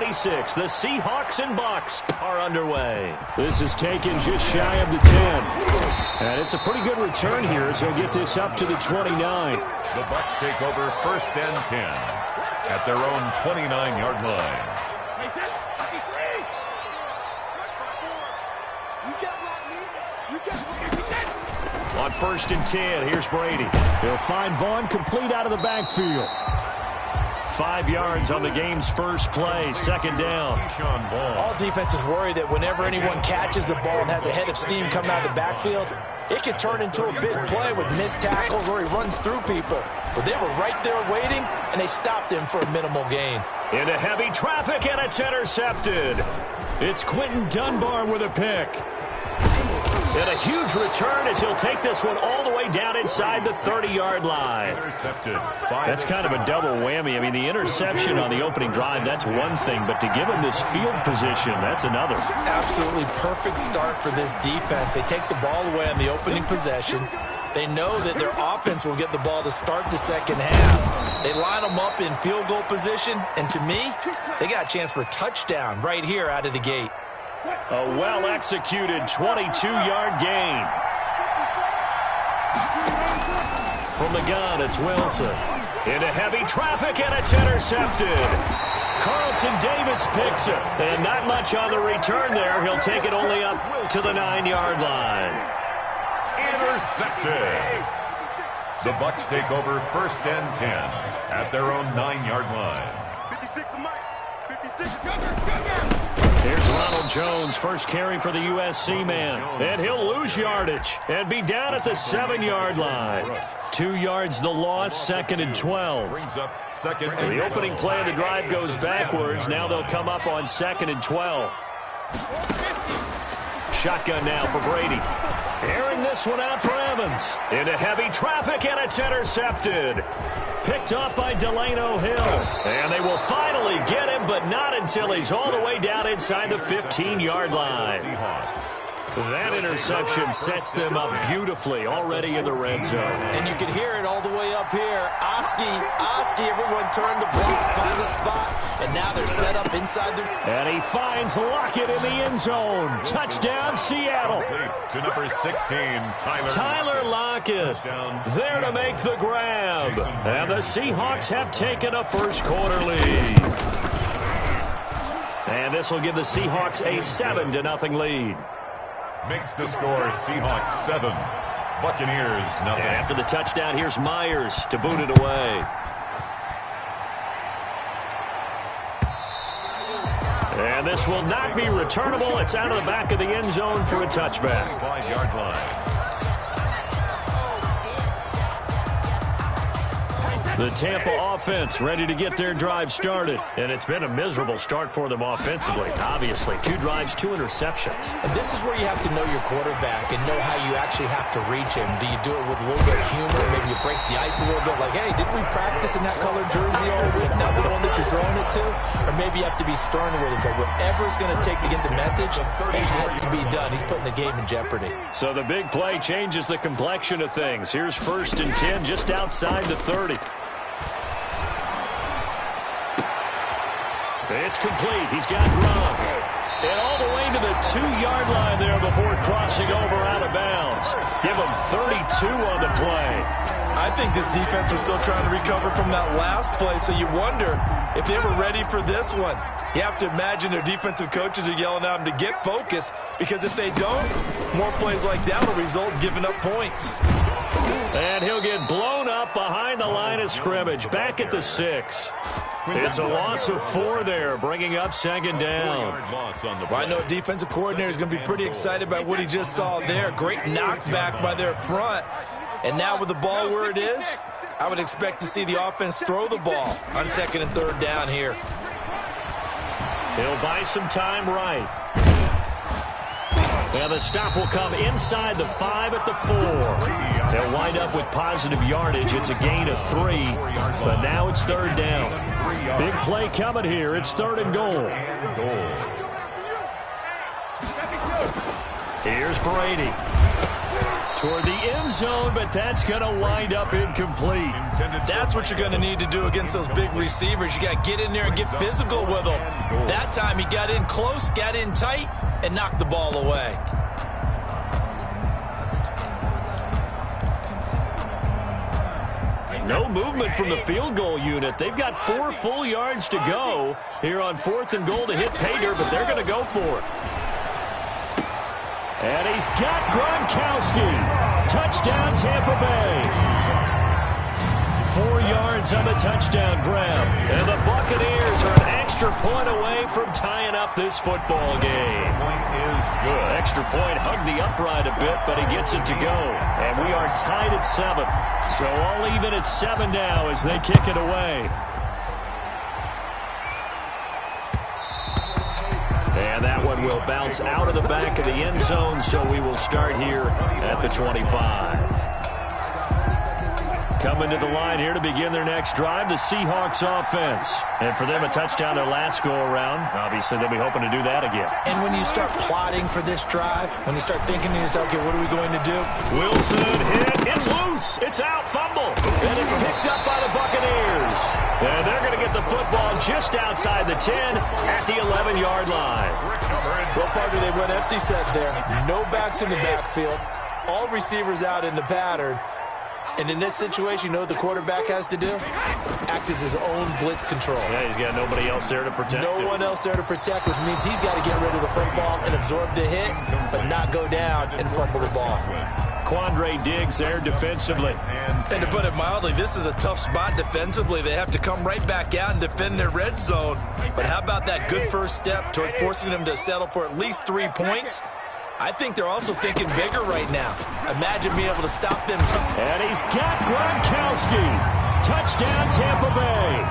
26. The Seahawks and Bucks are underway. This is taken just shy of the 10. And it's a pretty good return here as he'll get this up to the 29. The Bucks take over 1st and 10 at their own 29-yard line. On 1st and 10, here's Brady. He'll find Vaughn complete out of the backfield. 5 yards on the game's first play, 2nd down. All defenses worry that whenever anyone catches the ball and has a head of steam coming out of the backfield, it could turn into a big play with missed tackles or he runs through people. But they were right there waiting, and they stopped him for a minimal gain. Into heavy traffic, and it's intercepted. It's Quentin Dunbar with a pick. And a huge return as he'll take this one all the way down inside the 30-yard line. That's kind of a double whammy. I mean, the interception on the opening drive, that's one thing, but to give him this field position, that's another. Absolutely perfect start for this defense. They take the ball away on the opening possession. They know that their offense will get the ball to start the second half. They line them up in field goal position, and to me, they got a chance for a touchdown right here out of the gate. A well-executed 22-yard gain. From the gun, it's Wilson. Into heavy traffic, and it's intercepted. Carlton Davis picks it. And not much on the return there. He'll take it only up to the 9-yard line. Intercepted. The Bucks take over 1st and 10 at their own 9-yard line. 56 to Mike. 56. Here's Ronald Jones, first carry for the USC man. And he'll lose yardage and be down at the 7-yard line. 2 yards the loss, 2nd and 12. The opening play of the drive goes backwards. Now they'll come up on 2nd and 12. Shotgun now for Brady. Airing this one out for Evans. Into heavy traffic, and it's intercepted. Picked up by Delano Hill. And they will finally get him, but not until he's all the way down inside the 15-yard line. That interception sets them up beautifully already in the red zone. And you can hear it all the way up here. Oski, everyone turned to block, find the spot, and now they're set up inside the... And he finds Lockett in the end zone. Touchdown, Seattle. To number 16, Tyler Lockett there to make the grab. And the Seahawks have taken a first-quarter lead. And this will give the Seahawks a 7-0 lead. Makes the score Seahawks 7, Buccaneers 0. And after the touchdown, here's Myers to boot it away. And this will not be returnable. It's out of the back of the end zone for a touchback. 5-yard line. The Tampa offense ready to get their drive started. And it's been a miserable start for them offensively. Obviously, 2 drives, 2 interceptions. And this is where you have to know your quarterback and know how you actually have to reach him. Do you do it with a little bit of humor? Maybe you break the ice a little bit like, hey, didn't we practice in that colored jersey all week? Not the one that you're throwing it to? Or maybe you have to be stern with him. But whatever it's going to take to get the message, it has to be done. He's putting the game in jeopardy. So the big play changes the complexion of things. Here's 1st and 10 just outside the 30. It's complete. He's got Gronk. And all the way to the 2-yard line there before crossing over out of bounds. Give him 32 on the play. I think this defense was still trying to recover from that last play, so you wonder if they were ready for this one. You have to imagine their defensive coaches are yelling at them to get focused, because if they don't, more plays like that will result in giving up points. And he'll get blown up behind the line of scrimmage, back at the 6. It's a loss of 4 there, bringing up 2nd down. Well, I know defensive coordinator is going to be pretty excited about what he just saw there. Great knockback by their front. And now with the ball where it is, I would expect to see the offense throw the ball on 2nd and 3rd down here. He'll buy some time right. And the stop will come inside the 5 at the 4. They'll wind up with positive yardage. It's a gain of 3, but now it's 3rd down. Big play coming here. It's 3rd and goal. Here's Brady. Toward the end zone, but that's going to wind up incomplete. That's what you're going to need to do against those big receivers. You got to get in there and get physical with them. That time he got in close, got in tight, and knocked the ball away. No movement from the field goal unit. They've got 4 full yards to go here on 4th and goal to hit pay dirt, but they're going to go for it. And he's got Gronkowski. Touchdown, Tampa Bay. 4 yards on the touchdown grab. And the Buccaneers are an extra point away from tying up this football game. Point is good. Extra point hugged the upright a bit, but he gets it to go. And we are tied at 7. So all even at 7 now as they kick it away. And that one will bounce out of the back of the end zone, so we will start here at the 25. Coming to the line here to begin their next drive, the Seahawks offense. And for them, a touchdown their last go-around. Obviously, they'll be hoping to do that again. And when you start plotting for this drive, when you start thinking to yourself, okay, what are we going to do? Wilson hit. It's loose. It's out. Fumble. And it's picked up by the Buccaneers. And they're going to get the football just outside the 10 at the 11-yard line. Well, partner, they went empty set there. No backs in the backfield. All receivers out in the pattern. And in this situation, you know what the quarterback has to do? Act as his own blitz control. Yeah, he's got nobody else there to protect him. No one else there to protect, which means he's got to get rid of the football and absorb the hit, but not go down and fumble the ball. Quandre Diggs there defensively. And to put it mildly, this is a tough spot defensively. They have to come right back out and defend their red zone. But how about that good first step towards forcing them to settle for at least 3 points? I think they're also thinking bigger right now. Imagine being able to stop them. And he's got Gronkowski. Touchdown, Tampa Bay.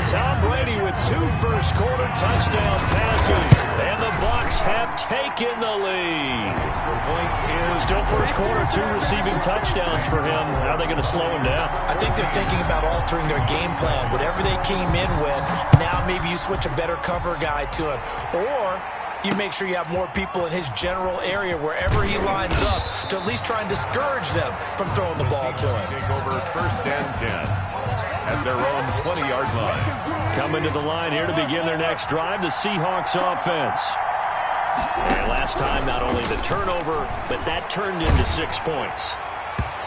Tom Brady with 2 first-quarter touchdown passes. And the Bucs have taken the lead. Still first quarter, 2 receiving touchdowns for him. How are they going to slow him down? I think they're thinking about altering their game plan. Whatever they came in with, now maybe you switch a better cover guy to him. Or you make sure you have more people in his general area wherever he lines up to at least try and discourage them from throwing the ball to him. Take over 1st and 10 at their own 20-yard line. Coming to the line here to begin their next drive, the Seahawks offense. And last time, not only the turnover, but that turned into 6 points.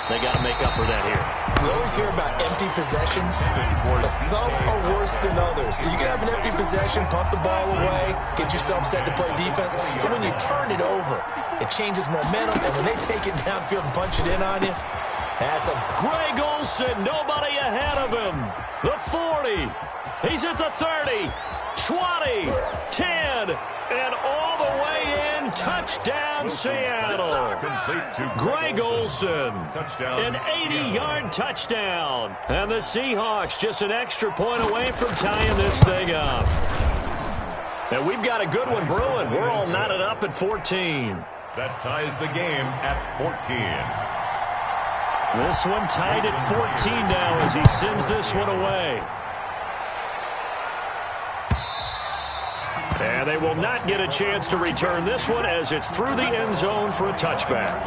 They got to make up for that here. We always hear about empty possessions, but some are worse than others. You can have an empty possession, pump the ball away, get yourself set to play defense, but when you turn it over, it changes momentum, and when they take it downfield and punch it in on you, that's a... Greg Olsen, nobody ahead of him. The 40. He's at the 30, 20, 10, and all the way in. Touchdown, Seattle. Greg Olsen, an 80-yard touchdown. And the Seahawks just an extra point away from tying this thing up. And we've got a good one brewing. We're all knotted up at 14. That ties the game at 14. This one tied at 14 now as he sends this one away. And they will not get a chance to return this one as it's through the end zone for a touchback.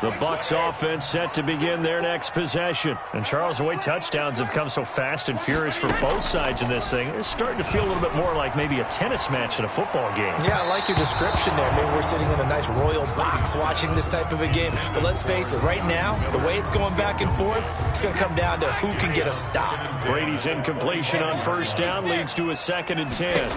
The Bucs offense set to begin their next possession. And Charles, the way touchdowns have come so fast and furious for both sides in this thing, it's starting to feel a little bit more like maybe a tennis match than a football game. Yeah, I like your description there. Maybe we're sitting in a nice royal box watching this type of a game. But let's face it, right now, the way it's going back and forth, it's going to come down to who can get a stop. Brady's incompletion on first down leads to a 2nd and 10.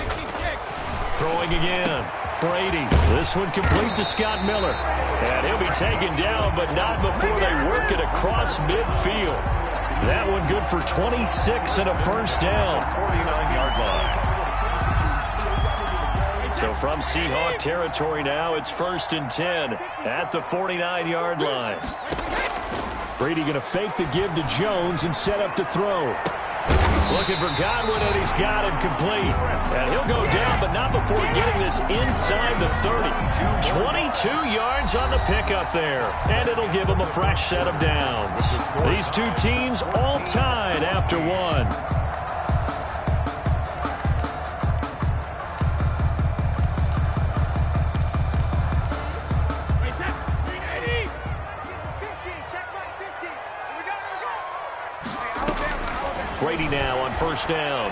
Throwing again. Brady. This one complete to Scott Miller. And he'll be taken down, but not before they work it across midfield. That one good for 26 and a first down. 49-yard line. So from Seahawk territory now, it's 1st and 10 at the 49-yard line. Brady going to fake the give to Jones and set up to throw. Looking for Godwin, and he's got him complete. And he'll go down, but not before getting this inside the 30. 22 yards on the pickup there. And it'll give him a fresh set of downs. These two teams all tied after one. Brady now on first down.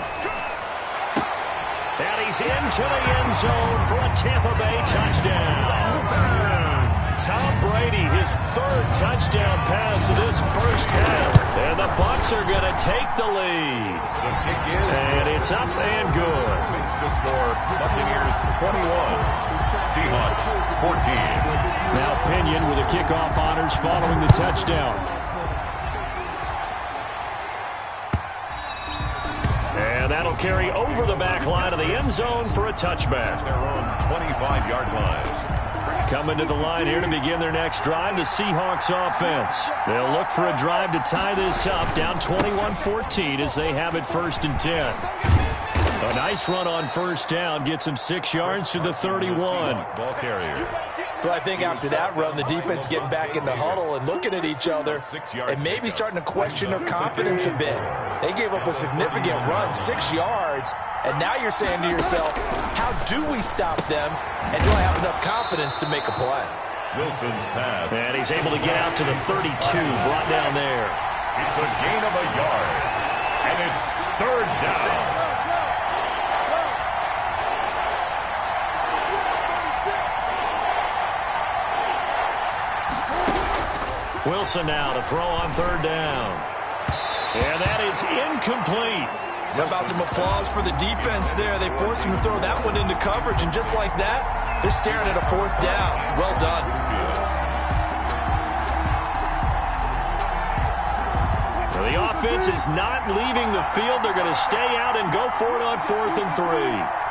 And he's into the end zone for a Tampa Bay touchdown. Tom Brady, his third touchdown pass of this first half. And the Bucs are going to take the lead. The kick is. And it's up and good. Makes the score Buccaneers 21, Seahawks 14. Now Pinion with the kickoff honors following the touchdown. And that'll carry over the back line of the end zone for a touchback. Their own 25-yard line. Coming to the line here to begin their next drive, the Seahawks offense. They'll look for a drive to tie this up, down 21-14 as they have it 1st and 10. A nice run on first down gets him 6 yards to the 31. Ball carrier. Well, I think after that run, the defense is getting back in the huddle and looking at each other and maybe starting to question their confidence a bit. They gave up a significant run, 6 yards, and now you're saying to yourself, how do we stop them, and do I have enough confidence to make a play? Wilson's pass. And he's able to get out to the 32, brought down there. It's a gain of a yard, and it's 3rd down. Wilson now to throw on 3rd down. And that is incomplete. How about some applause for the defense there? They forced him to throw that one into coverage, and just like that, they're staring at a 4th down. Well done. Well, the offense is not leaving the field. They're going to stay out and go for it on 4th and 3.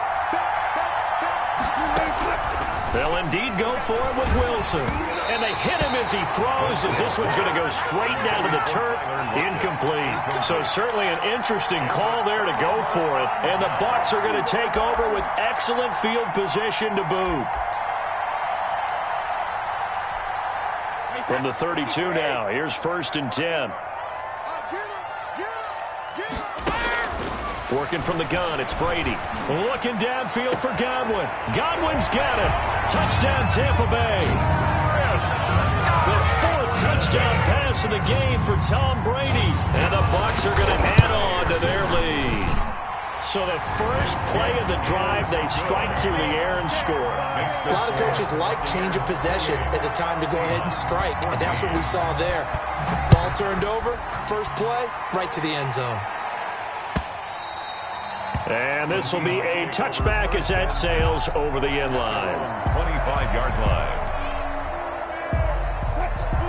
They'll indeed go for it with Wilson. And they hit him as he throws, as this one's going to go straight down to the turf. Incomplete. So certainly an interesting call there to go for it. And the Bucs are going to take over with excellent field position to boot. From the 32 now, here's 1st and 10. Working from the gun, it's Brady. Looking downfield for Godwin. Godwin's got it. Touchdown, Tampa Bay. The 4th touchdown pass of the game for Tom Brady. And the Bucs are going to add on to their lead. So the first play of the drive, they strike through the air and score. A lot of coaches like change of possession as a time to go ahead and strike. And that's what we saw there. Ball turned over, first play, right to the end zone. And this will be a touchback as that sails over the end line. 25-yard line.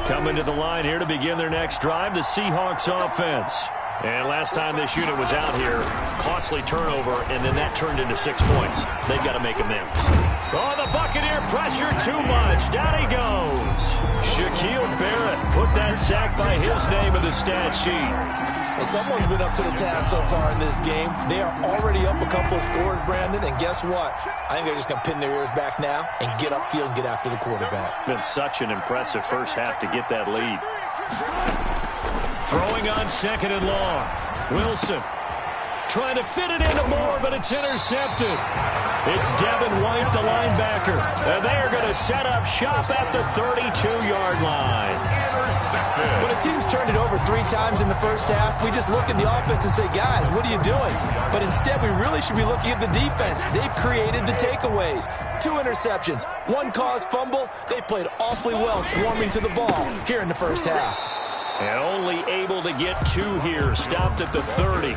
Coming to the line here to begin their next drive, the Seahawks offense. And last time this unit was out here, costly turnover, and then that turned into 6 points. They've got to make amends. Oh, the Buccaneer pressure too much. Down he goes. Shaquille Barrett put that sack by his name in the stat sheet. Well, someone's been up to the task so far in this game. They are already up a couple of scores, Brandon, and guess what? I think they're just going to pin their ears back now and get upfield and get after the quarterback. Been such an impressive first half to get that lead. Throwing on 2nd and long. Wilson trying to fit it into Moore, but it's intercepted. It's Devin White, the linebacker. And they are going to set up shop at the 32-yard line. When a team's turned it over 3 times in the first half, we just look at the offense and say, guys, what are you doing? But instead, we really should be looking at the defense. They've created the takeaways. 2 interceptions, 1 caused fumble. They played awfully well swarming to the ball here in the first half. And only able to get 2 here, stopped at the 30.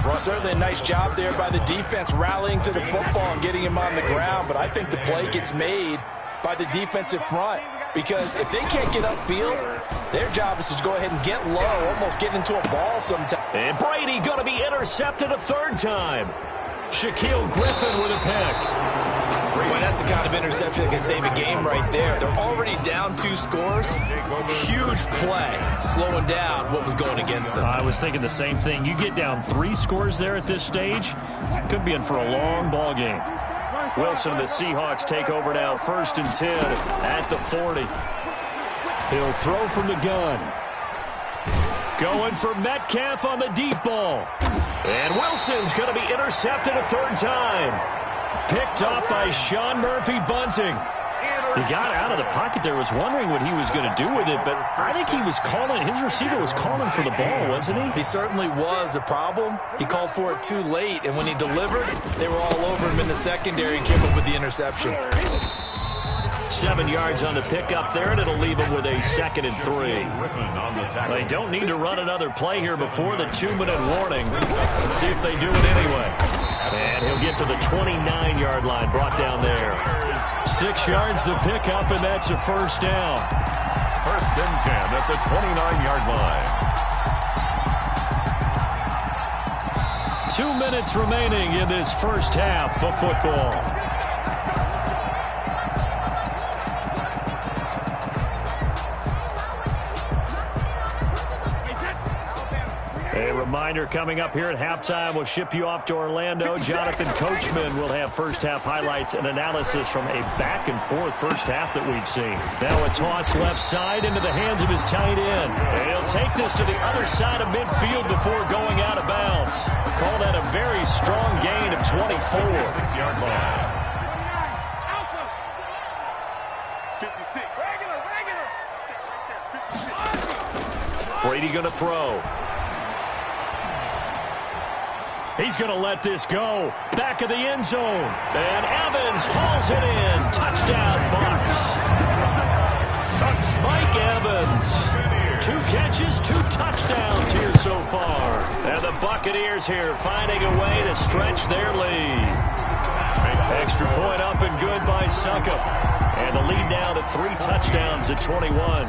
Well, certainly a nice job there by the defense rallying to the football and getting him on the ground, but I think the play gets made by the defensive front because if they can't get upfield, their job is to go ahead and get low, almost get into a ball sometime. And Brady going to be intercepted a 3rd time. Shaquille Griffin with a pick. Boy, that's the kind of interception that can save a game right there. They're already down 2 scores. Huge play, slowing down what was going against them. I was thinking the same thing. You get down 3 scores there at this stage, could be in for a long ball game. Wilson and the Seahawks take over now, 1st and 10 at the 40. He'll throw from the gun. Going for Metcalf on the deep ball. And Wilson's going to be intercepted a 3rd time. Picked off by Sean Murphy-Bunting. He got out of the pocket there, was wondering what he was going to do with it, but I think he was calling, his receiver was calling for the ball, wasn't he? He certainly was. The problem, he called for it too late, and when he delivered, they were all over him in the secondary and came up with the interception. 7 yards on the pickup there, and it'll leave him with a 2nd and 3. They don't need to run another play here before the 2-minute warning. Let's see if they do it anyway. And he'll get to the 29-yard line, brought down there. 6 yards the pickup, and that's a first down. 1st and 10 at the 29-yard line. 2 minutes remaining in this first half of football. A reminder coming up here at halftime, we'll ship you off to Orlando. Jonathan Coachman will have first-half highlights and analysis from a back-and-forth first half that we've seen. Now a toss left side into the hands of his tight end. And he'll take this to the other side of midfield before going out of bounds. Call that a very strong gain of 24. 6-yard line. 56. Brady going to throw. He's going to let this go. Back of the end zone. And Evans hauls it in. Touchdown, Bucs. Mike Evans. 2 catches, 2 touchdowns here so far. And the Buccaneers here finding a way to stretch their lead. Extra point up and good by Succop. And the lead now to 3 touchdowns at 21.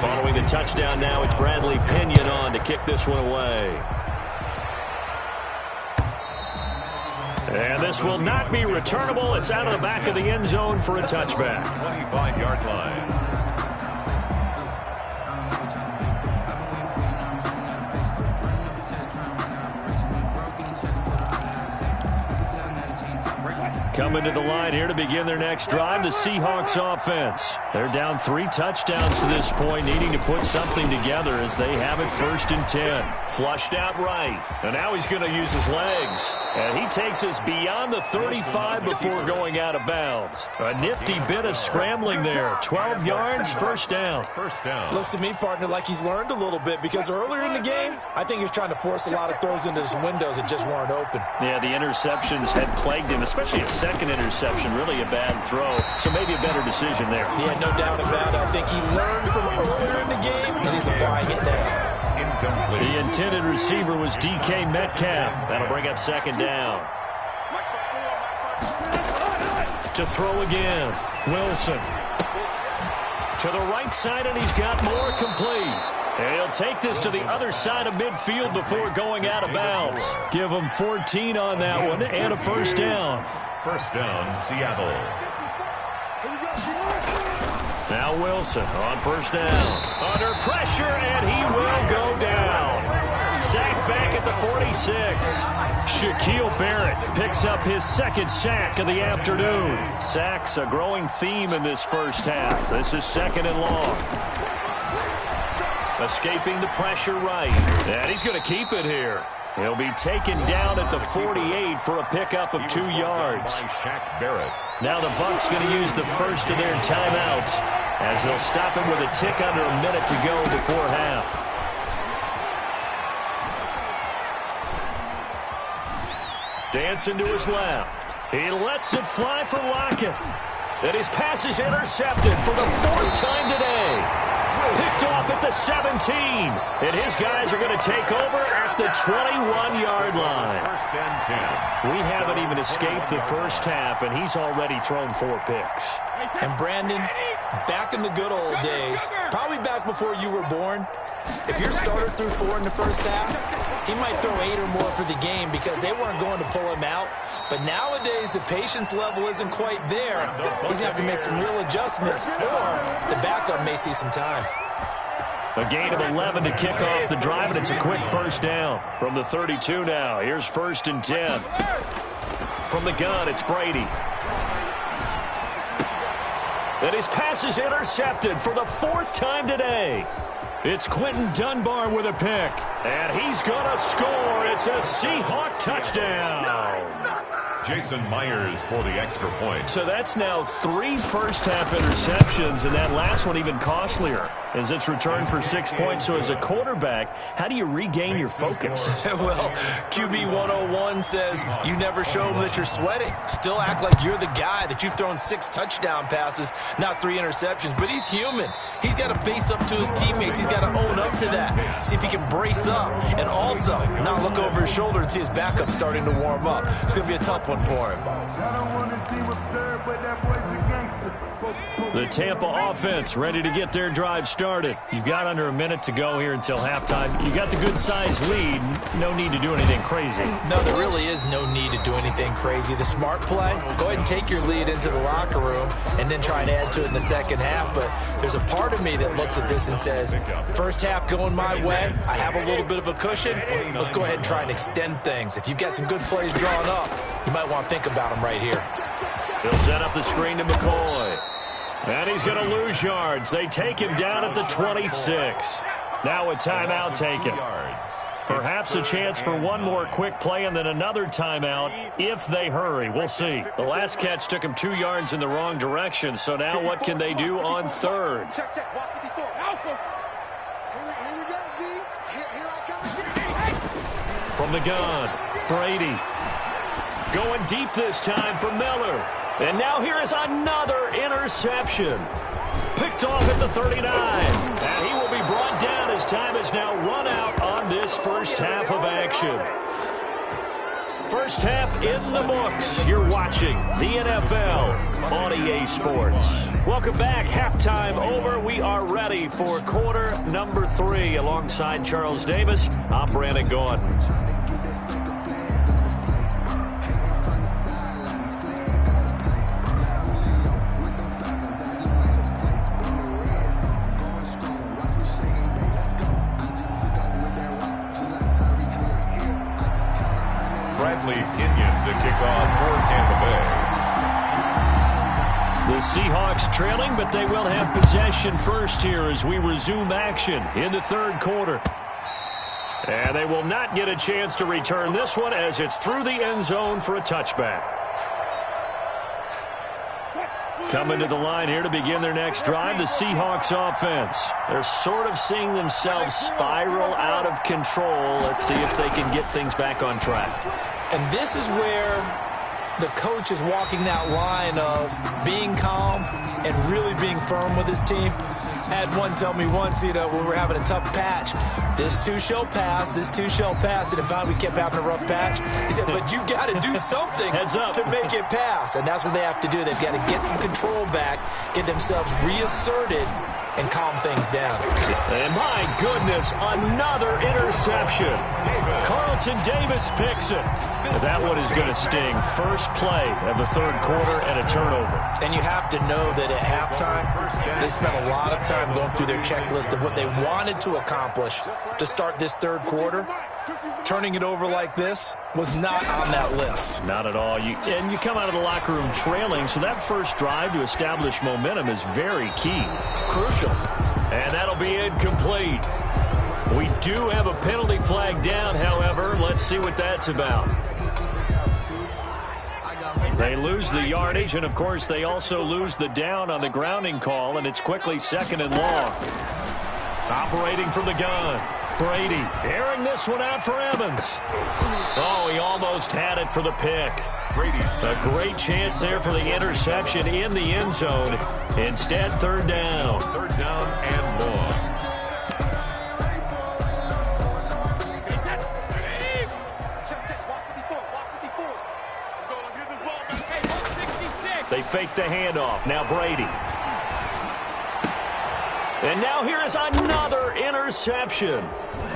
Following the touchdown now, it's Bradley Pinion on to kick this one away. And this will not be returnable. It's out of the back of the end zone for a touchback. 25-yard line. Coming to the line here to begin their next drive, the Seahawks offense. They're down 3 touchdowns to this point, needing to put something together as they have it 1st and 10. Flushed out right. And now he's going to use his legs. And he takes us beyond the 35 before going out of bounds. A nifty bit of scrambling there. 12 yards, first down. First down. Looks to me, partner, like he's learned a little bit because earlier in the game, I think he was trying to force a lot of throws into some windows that just weren't open. Yeah, the interceptions had plagued him, especially a second interception, really a bad throw. So maybe a better decision there. Yeah, no doubt about it. I think he learned from earlier in the game, and he's applying it now. Incomplete. The intended receiver was DK Metcalf. That'll bring up 2nd down. To throw again, Wilson. To the right side, and he's got more complete. And he'll take this to the other side of midfield before going out of bounds. Give him 14 on that one and a first down. First down, Seattle. Now Wilson on first down. Under pressure, and he will go down. Sacked back at the 46. Shaquille Barrett picks up his 2nd sack of the afternoon. Sacks a growing theme in this first half. This is 2nd and long. Escaping the pressure right. And he's going to keep it here. He'll be taken down at the 48 for a pickup of 2 yards. Shaq Barrett. Now the Bucs going to use the first of their timeouts as they'll stop him with a tick under a minute to go before half. Dancing to his left. He lets it fly for Lockett. And his pass is intercepted for the 4th time today. Picked off at the 17. And his guys are going to take over at the 21-yard line. 1st and 10. We haven't even escaped the first half, and he's already thrown 4 picks. And Brandon, back in the good old days, probably back before you were born, if your starter threw 4 in the first half, he might throw 8 or more for the game because they weren't going to pull him out. But nowadays, the patience level isn't quite there. He's going to have to make some real adjustments, or the backup may see some time. A gain of 11 to kick off the drive, and it's a quick first down. From the 32 now, here's 1st and 10. From the gun, it's Brady. And his pass is intercepted for the 4th time today. It's Quentin Dunbar with a pick. And he's going to score. It's a Seahawk touchdown. Jason Myers for the extra point. So that's now 3 first-half interceptions, and that last one even costlier as it's returned for 6 points. So as a quarterback, how do you regain your focus? Well, QB 101 says you never show them that you're sweating. Still act like you're the guy, that you've thrown 6 touchdown passes, not 3 interceptions. But he's human. He's got to face up to his teammates. He's got to own up to that. See if he can brace up and also not look over his shoulder and see his backup starting to warm up. It's going to be a tough one for him. The Tampa offense ready to get their drive started. You've got under a minute to go here until halftime. You got the good-sized lead. No need to do anything crazy. No, there really is no need to do anything crazy. The smart play, go ahead and take your lead into the locker room and then try and add to it in the second half. But there's a part of me that looks at this and says, first half going my way, I have a little bit of a cushion. Let's go ahead and try and extend things. If you've got some good plays drawn up, you might want to think about them right here. He'll set up the screen to McCoy. And he's going to lose yards. They take him down at the 26. Now a timeout taken. Perhaps a chance for one more quick play and then another timeout if they hurry. We'll see. The last catch took him 2 yards in the wrong direction. So now what can they do on third? From the gun, Brady. Going deep this time for Miller. And now here is another interception. Picked off at the 39. And he will be brought down as time has now run out on this first half of action. First half in the books. You're watching the NFL on EA Sports. Welcome back. Halftime over. We are ready for quarter number 3. Alongside Charles Davis, I'm Brandon Gordon. Kenyon to kick off for Tampa Bay. The Seahawks trailing, but they will have possession first here as we resume action in the third quarter. And they will not get a chance to return this one as it's through the end zone for a touchback. Coming to the line here to begin their next drive, the Seahawks offense. They're sort of seeing themselves spiral out of control. Let's see if they can get things back on track. And this is where the coach is walking that line of being calm and really being firm with his team. I had one tell me once, when we were having a tough patch, this too shall pass, this too shall pass. And finally we kept having a rough patch. He said, but you got to do something to make it pass. And that's what they have to do. They've got to get some control back, get themselves reasserted, and calm things down. And my goodness, another interception. Carlton Davis picks it. That one is going to sting. First play of the third quarter and a turnover. And you have to know that at halftime, they spent a lot of time going through their checklist of what they wanted to accomplish to start this third quarter. Turning it over like this was not on that list. Not at all. And you come out of the locker room trailing, so that first drive to establish momentum is very key. Crucial. And that'll be incomplete. We do have a penalty flag down, however. Let's see what that's about. They lose the yardage, and, of course, they also lose the down on the grounding call, and it's quickly 2nd and long. Operating from the gun. Brady airing this one out for Evans. Oh, he almost had it for the pick. A great chance there for the interception in the end zone. Instead, third down. Third down and long. They fake the handoff. Now Brady. And now here is another interception.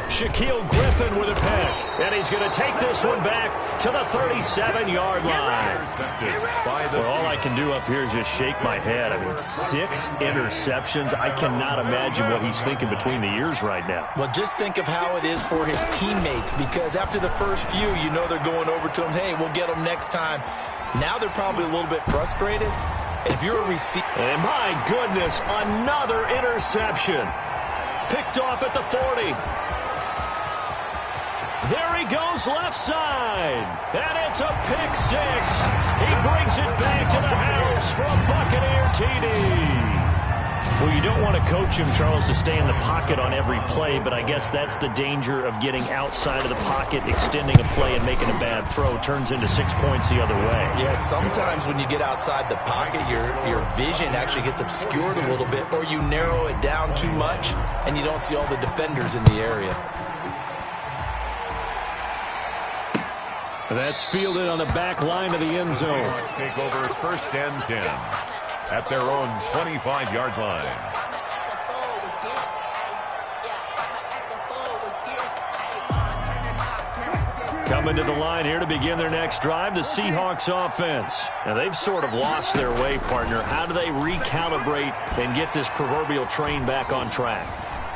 Shaquille Griffin with a pick. And he's going to take this one back to the 37-yard line. Well, all I can do up here is just shake my head. I mean, 6 interceptions. I cannot imagine what he's thinking between the ears right now. Well, just think of how it is for his teammates, because after the first few, you know they're going over to him, hey, we'll get them next time. Now they're probably a little bit frustrated. And if you're a receiver... And my goodness, another interception. Picked off at the 40. There he goes left side. And it's a pick six. He brings it back to the house for a Buccaneer TD. Well, you don't want to coach him, Charles, to stay in the pocket on every play, but I guess that's the danger of getting outside of the pocket, extending a play and making a bad throw. Turns into 6 points the other way. Yeah, sometimes when you get outside the pocket, your vision actually gets obscured a little bit, or you narrow it down too much, and you don't see all the defenders in the area. That's fielded on the back line of the end zone. Seahawks take over 1st and 10 at their own 25-yard line. Coming to the line here to begin their next drive, the Seahawks offense. Now, they've sort of lost their way, partner. How do they recalibrate and get this proverbial train back on track?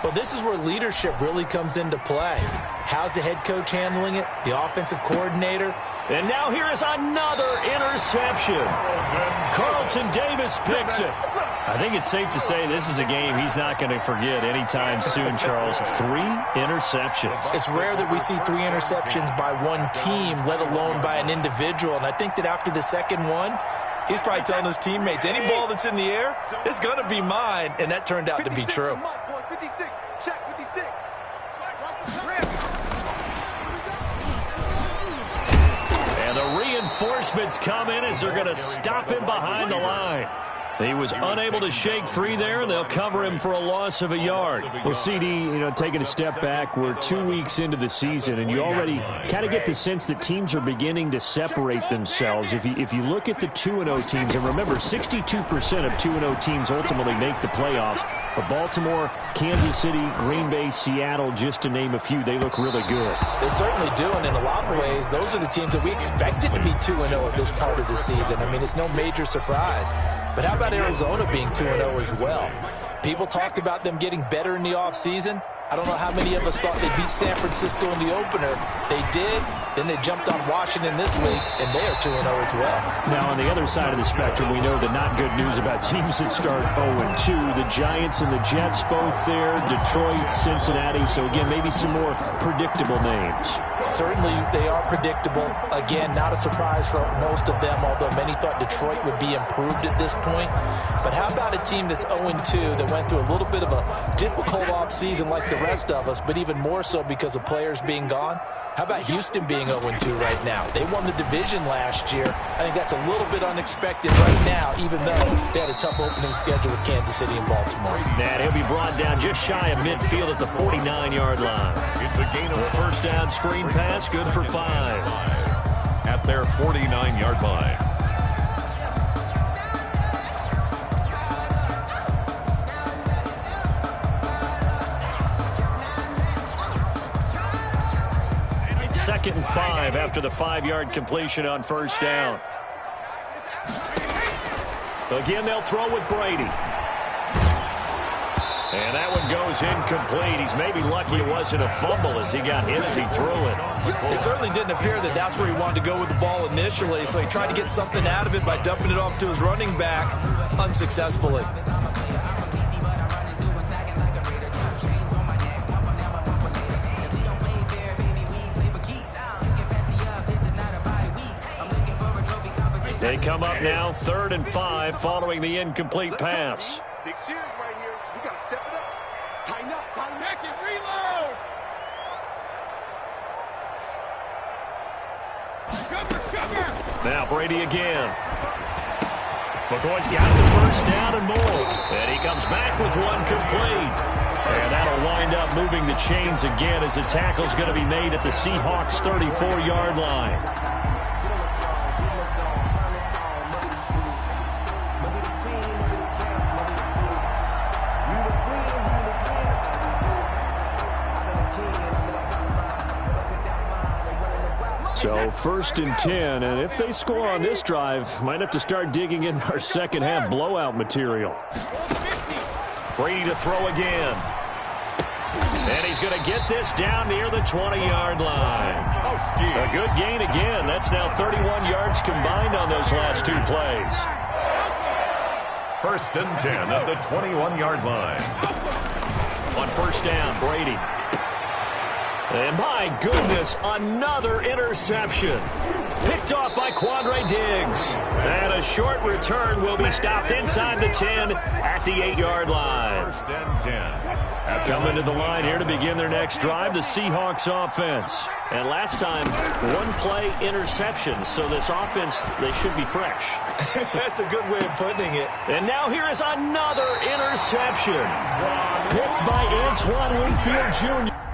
Well, this is where leadership really comes into play. How's the head coach handling it? The offensive coordinator? And now here is another interception. Carlton Davis picks it. I think it's safe to say this is a game he's not going to forget anytime soon, Charles. 3 interceptions. It's rare that we see 3 interceptions by one team, let alone by an individual. And I think that after the second one, he's probably telling his teammates, any ball that's in the air is going to be mine. And that turned out to be true. And the reinforcements come in as they're going to stop him behind the line. He was unable to shake free there, and they'll cover him for a loss of a yard. Well, CD, taking a step back, we're 2 weeks into the season, and you already kind of get the sense that teams are beginning to separate themselves. If you look at the 2-0 teams, and remember, 62% of 2-0 teams ultimately make the playoffs. But Baltimore, Kansas City, Green Bay, Seattle, just to name a few, they look really good. They certainly do, and in a lot of ways, those are the teams that we expected to be 2-0 at this part of the season. I mean, it's no major surprise. But how about Arizona being 2-0 as well? People talked about them getting better in the offseason. I don't know how many of us thought they beat San Francisco in the opener. They did. Then they jumped on Washington this week, and they are 2-0 as well. Now, on the other side of the spectrum, we know the not good news about teams that start 0-2. The Giants and the Jets both there, Detroit, Cincinnati. So, again, maybe some more predictable names. Certainly, they are predictable. Again, not a surprise for most of them, although many thought Detroit would be improved at this point. But how about a team that's 0-2 that went through a little bit of a difficult offseason like the rest of us, but even more so because of players being gone? How about Houston being 0-2 right now? They won the division last year. I think that's a little bit unexpected right now, even though they had a tough opening schedule with Kansas City and Baltimore. And he'll be brought down just shy of midfield at the 49-yard line. It's a gain of The first down screen pass, good for 5. at their 49-yard line. Second and 5 after the 5-yard completion on first down. Again, they'll throw with Brady. And that one goes incomplete. He's maybe lucky it wasn't a fumble as he got hit as he threw it. It certainly didn't appear that that's where he wanted to go with the ball initially, so he tried to get something out of it by dumping it off to his running back unsuccessfully. They come up now, 3rd and 5, following the incomplete pass. Big series right here. We got to step it up. Tighten up, tighten back and reload. Cover. Now Brady again. McCoy's got the first down and more. And he comes back with one complete. And that'll wind up moving the chains again as the tackle's going to be made at the Seahawks' 34-yard line. So 1st and 10, and if they score on this drive, might have to start digging in our second half blowout material. Brady to throw again. And he's going to get this down near the 20-yard line. A good gain again. That's now 31 yards combined on those last 2 plays. 1st and 10 at the 21-yard line. On first down, Brady. And my goodness, another interception. Picked off by Quandre Diggs. And a short return will be stopped inside the 10 at the 8-yard line. First and 10. Coming to the line here to begin their next drive, the Seahawks offense. And last time, one play interception. So this offense, they should be fresh. That's a good way of putting it. And now here is another interception. Picked by Antoine Winfield Jr.